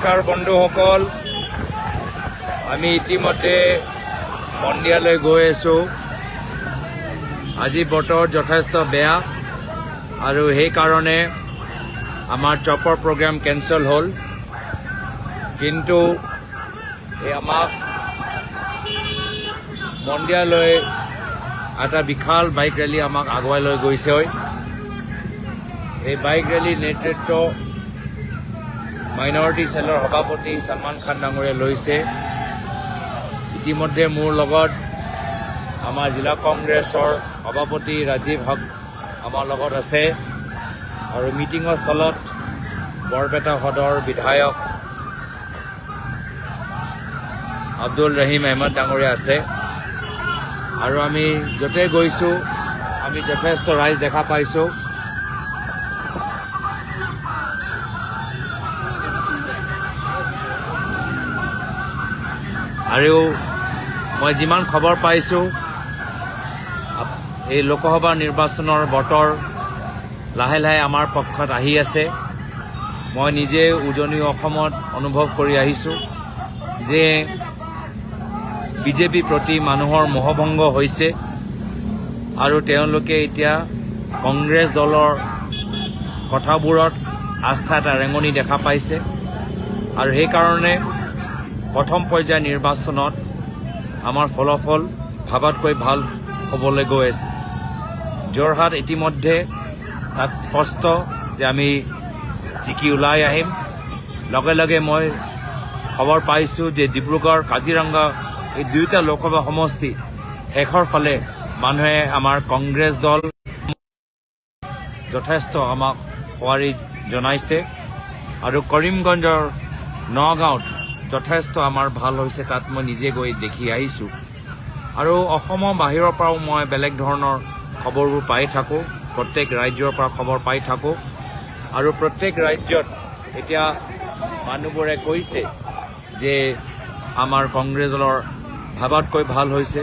নমস্কাৰ বন্ধুসকল, আমি ইতিমধ্যে মন্দিয়ালৈ গৈ আছোঁ। আজি বতৰ যথেষ্ট বেয়া আৰু সেইকাৰণে আমাৰ চপৰ প্ৰগ্ৰাম কেঞ্চেল হ'ল। কিন্তু আমাক মন্দিয়ালৈ এটা বিশাল বাইক ৰেলী আমাক আগুৱাই লৈ গৈছে। এই বাইক ৰেলীৰ নেতৃত্ব মাইনৰিটি সেলৰ সভাপতি সলমান খান ডাঙৰীয়াই লৈছে। ইতিমধ্যে মোৰ লগত আমাৰ জিলা কংগ্ৰেছৰ সভাপতি ৰাজীৱ হক আমাৰ লগত আছে আৰু মিটিঙৰ স্থলত বৰপেটা সদৰ বিধায়ক আব্দুল ৰহিম আহমেদ ডাঙৰীয়া আছে। আৰু আমি য'তে গৈছোঁ আমি যথেষ্ট ৰাইজ দেখা পাইছোঁ। আৰু মই যিমান খবৰ পাইছোঁ এই লোকসভা নিৰ্বাচনৰ বতৰ লাহে লাহে আমাৰ পক্ষত আহি আছে। মই নিজে উজনি অসমত অনুভৱ কৰি আহিছোঁ যে বিজেপি প্ৰতি মানুহৰ মোহভংগ হৈছে আৰু তেওঁলোকে এতিয়া কংগ্ৰেছ দলৰ কথাবোৰত আস্থা এটা ৰেঙনি দেখা পাইছে। আৰু সেইকাৰণে প্ৰথম পৰ্যায়ৰ নিৰ্বাচনত আমাৰ ফলাফল ভাবাতকৈ ভাল হ'বলৈ গৈ আছে। যোৰহাট ইতিমধ্যে তাত স্পষ্ট যে আমি জিকি ওলাই আহিম। লগে লগে মই খবৰ পাইছোঁ যে ডিব্ৰুগড় কাজিৰঙা এই দুয়োটা লোকসভা সমষ্টি শেষৰ ফালে মানুহে আমাৰ কংগ্ৰেছ দল যথেষ্ট আমাক সঁহাৰি জনাইছে। আৰু কৰিমগঞ্জৰ নগাঁৱত যথেষ্ট আমাৰ ভাল হৈছে, তাত মই নিজে গৈ দেখি আহিছোঁ। আৰু অসমৰ বাহিৰৰ পৰাও মই বেলেগ ধৰণৰ খবৰবোৰ পাই থাকোঁ, প্ৰত্যেক ৰাজ্যৰ পৰা খবৰ পাই থাকোঁ। আৰু প্ৰত্যেক ৰাজ্যত এতিয়া মানুহবোৰে কৈছে যে আমাৰ কংগ্ৰেছ দলৰ ভাবাতকৈ ভাল হৈছে।